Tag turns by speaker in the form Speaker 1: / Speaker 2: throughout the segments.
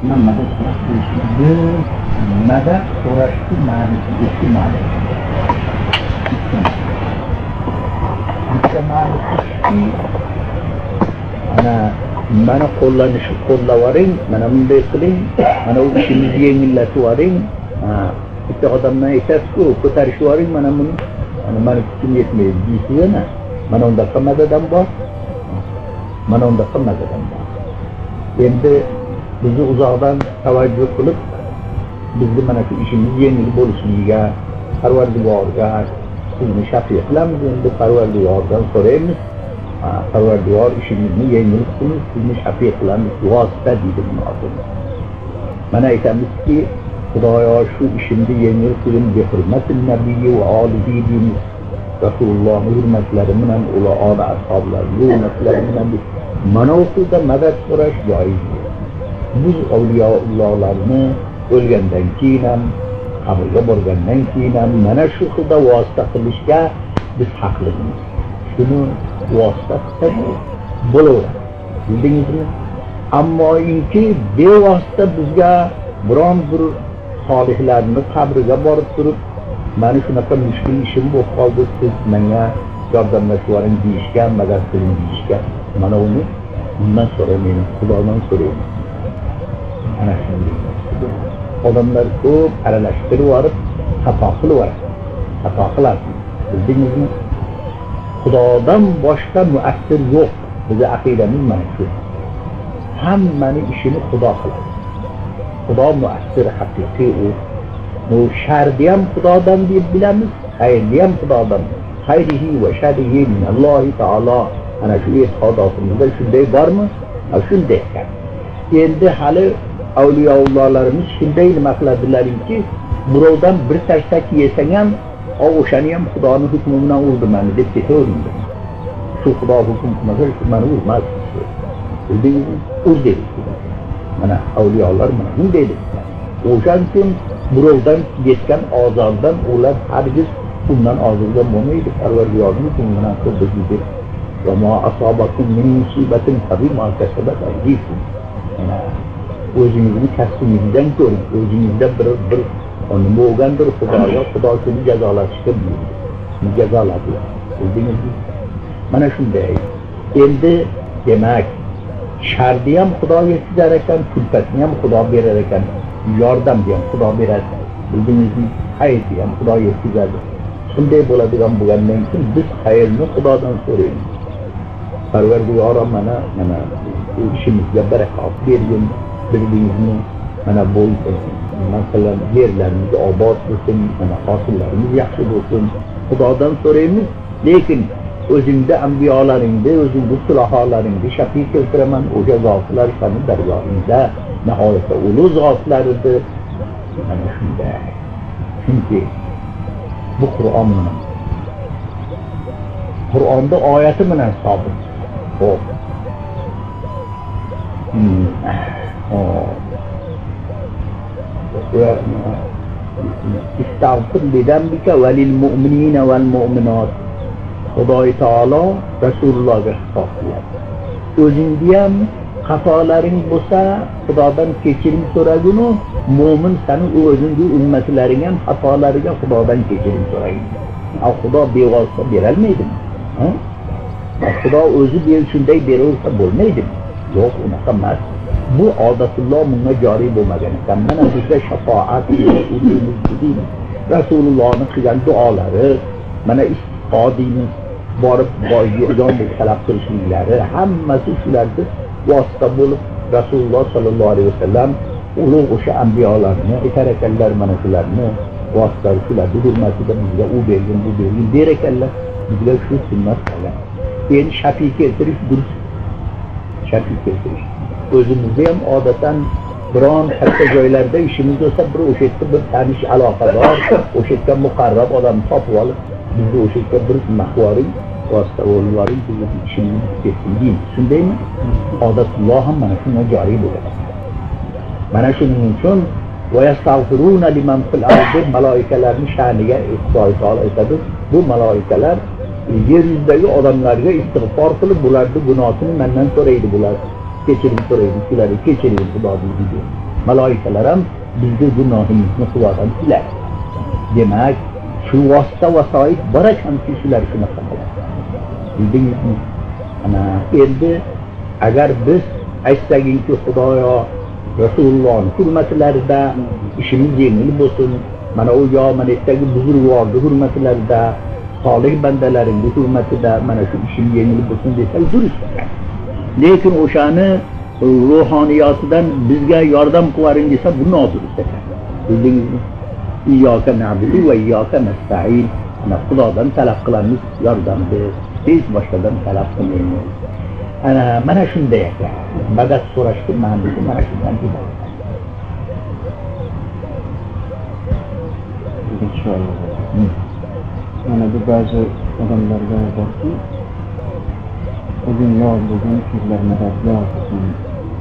Speaker 1: Nima madad so'rash deyishdi? Madad so'rashni ma'nosi ikki ma'no. Bitta ma'nosi mana qo'llavaring, mana bunday qiling, mana u ishingizni yengillatvaring. Bitta odamdan aytasiz-ku, ko'tarishvaring, mana buni, mana kuchim yetmaydi deysiz-a. Mana undaqa madadam bor. Mana undaqa madadam bor. Endi bizni uzoqdan tavajjuh qilib, bizni mana shu ishimiz yengil bo'lishligiga, Parvardigorga sizni shafiy qilamiz. Endi Parvardigordan so'raymiz. Parvardigor ishimizni yengil qilib, sizni shafiy qilamiz. Vosita deydi buni otib. Mana aytamizki, Xudoyo shu ishimni yengil qilib, bi hurmatin nabiyyi va olihi deymiz. Rasululloh hurmatlari bilan ular ona ashoblar hurmatlari bilan mana usulda madad so'rash joiz. Biz avliyolarni o'lgandan keyin ham, qabrga borgandan keyin ham mana shu xilda vosita qilishga biz haqlimiz. Shuni vosita qilib bo'laveradi. Bildingizmi? Ammo inki bevosita bizga biron bir solihlarni qabriga borib turib, mana shunaqa mushkul ishim bo'lib qoldi, siz menga yordamlashvaring deyishgan, madad qiling deyishgan. Mana uni undan so'ramayman, Xudodan so'rayman. Ana shunday. Odamlar ko'p aralashtirib yorib, xato qilaveradi. Xato qiladi. Bildingizmi? Xudodan boshqa muassir yo'q. Bizning aqidamiz mana shu. Hammani ishini Xudo qiladi. Xudo muassir haqiqiy u. Bu sharni ham Xudodan deb bilamiz, xayrni ham Xudodan. Xayrihi va sharrihi minallohi taolo. Ana shu e'tiqodimizda shunday bormi? Shunday ekan. Endi hali avliyolarimiz shunday nima qiladilarki, birovdan bir tashtak yesang ham, o'shani ham Xudoning hukmi bilan urdim deb ketaveradi. Shu Xudo hukm qilmasa, shu meni urmas. Bildingizmi? Urdi. Mana avliyolar mana bunday dedilar. O'shan kun birovdan yetgan ozordan ular hargiz undan ozorga bo'lmaydi. Parvardigorning hukmidan qildi. Va ma asobakum min musibatin fabima kasabat aydikum. O'zingizni kasbingizdan ko'ring. O'zingizda bir nima bo'lgandir, Xudo shuni jazolashga buyurdi. Jazoladi. Bildingizmi? Mana shunday. Endi demak, sharni ham Xudo yetkazar ekan, kulfatni ham Xudo berar ekan, yordamni ham Xudo beradi. Bildingizmi? Xayrni ham Xudo yetkazadi. Shunday bo'ladigan bo'lgandan keyin biz xayrni Xudodan so'raymiz. Parvardigor mana ishimizga barakot bergin. Bildingizmi? Mana bu masalan yerlarimiz obod bo'lsin, mana hosillarimiz yaxshi bo'lsin. Xudodan so'raymiz, lekin o'zingda ambiyolaringda, o'zingda sulaholaringda shafiy keltiraman, o'sha zotlar sani dargohingda nihoyatda ulug' zotlardir. Mana shunday. Chunki bu Qur'onda oyati bilan sobit. Xo'p. İstağfir lidembike ve lil mu'minine vel mu'minat. Xudoy taolo Rasulullahga xitob qiladi. O'zingda ham xatolaring bo'lsa, Xudodan kechirim so'raginu, mu'min seni o'zingning ummatlaring ham xatolariga Xudodan kechirim so'raydi. Xudo bevosita berolmaydimi? Xudo o'zi shunday beraversa bo'lmaydi. Yo'q, unaqa emas. Bu odatulloh bunga joriy bo'lmagan ekan. Mana bizga shafoat Rasulullohning qilgan duolari, mana istiqodiyni borib jon talab qilishliklari, hammasi shularga vosita bo'lib Rasululloh sallallohu alayhi vasallam ulug' o'sha anbiyolarni aytar ekanlar, mana shularni vosita shularni hurmatida bizga u bergin, bu bergin der ekanlar. Bizga shu sunnat qilgan. Endi shafiy keltirish durust. Shafiy keltirish. O'zimizda ham odatdan biron katta joylarda ishimiz bo'lsa, bir o'sha yerda bir tanish aloqador, o'sha yerda muqarrab odam topib olib, bizni o'sha yerda bir mahvoriy vosita o'rinlari bizni ishimiz ketsin. Shundaymi? Odatulloh ham mana shunga joriy bo'ladi. Mana shuning uchun va yastag'firuna liman fil ardi malaikalarning sha'niga Xudoy taolo aytadi. Bu malaikalar yer yuzidagi odamlarga istig'for qilib, bularning gunohini mendan so'raydi, bular kechirim so'raydi, shularga kechiring Xudo deydi. Maloikalar ham bizni gunohimizni qilgan sizlar. Demak, shu vosita vasoit bor ekanki shular shunaqa qiladi. Bildingizmi? Ana endi agar biz aytsagiki Xudoyo Rasulullohning hurmatlarida ishimiz yengil bo'lsin, mana u yo mana aytdagi buzurg'orni hurmatlarida, solih bandalaringning hurmatida mana shu ishim yengil bo'lsin desak durust. Lekin o'shani ruhoniyotidan bizga yordam qilaring desa bu nodurust ekan. Bildingizmi? İyyâke na'budu ve iyyâke nestaîn. Xudodan talab qilamiz yordamni, hech boshqadan talab qilmaymiz. Mana shunday ekan. Madad so'rashga ma'nosi mana shundan iborat.
Speaker 2: İnşallah. Mana bu ba'zi odamlarga borki, bugün yo'q bugun sizlar madadlar olsin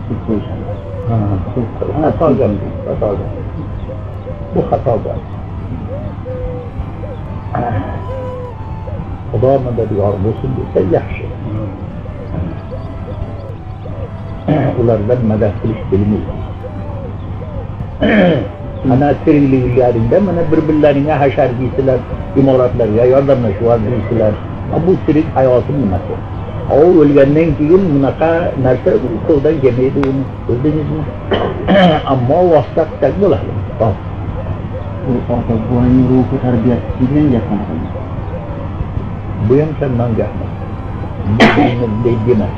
Speaker 2: deb qo'yishadi.
Speaker 1: Xato. Bu xato bor. Xudo madadkor bo'lsin desa yaxshi. Ulardan madad qilish bilmaydi. Ana tirikliklaringda mana bir-birlaringga hashar deysizlar, imoratlarga yordamlashib deysizlar. Bu tirik hayotim nimasi? O o'lgandan keyin bunaqa narsa qo'ldan kelmaydi uni, bildingizmi? Ammo vosita qilsak bo'ladi.
Speaker 2: Bu ota-boning ruhi tarbiyasi bilan gapiradi.
Speaker 1: Bu ham sendan gap. Bu demak.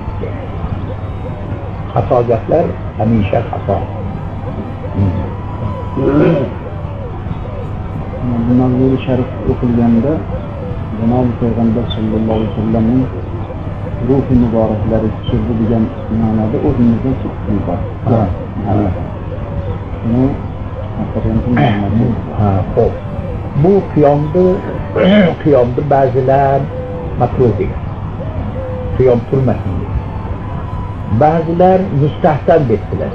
Speaker 1: Xato gaplar hamisha xato.
Speaker 2: Bu Mavlud Sharif o'qilganda Janob Payg'ambar sallallohu alayhi vasallamning ruhi muboraklari tushirdi degan ma'noda o'zimizdan chiqdi bor.
Speaker 1: Xo'p. Bu qiyomni ba'zilar makruh degan. Qiyom turmasin. Ba'zilar mustahsan debdilar.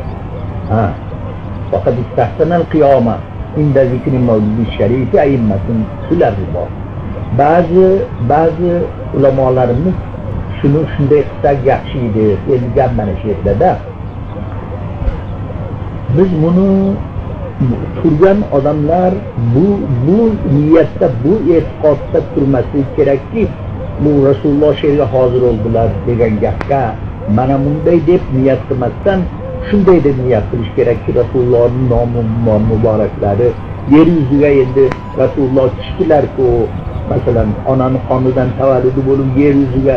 Speaker 1: Faqat istahsanal qiyoma inda zikri mavludi sharifi ayimmatin shular bor. Ba'zi ulamolarimiz shuni shunday qilsak yaxshi edi. Endi gap mana shu yerda. Biz buni turgan odamlar bu niyatda, bu e'tiqodda turmasligi kerakki, bu Rasululloh she'rga hozir bo'ldilar degan gapga mana bunday deb niyat qilmasdan shunday deb niyat qilish kerakki, Rasulullohning nomi muboraklari yer yuziga endi Rasululloh tushdilar-ku, masalan, onaning qonidan tavalludi bo'lib yer yuziga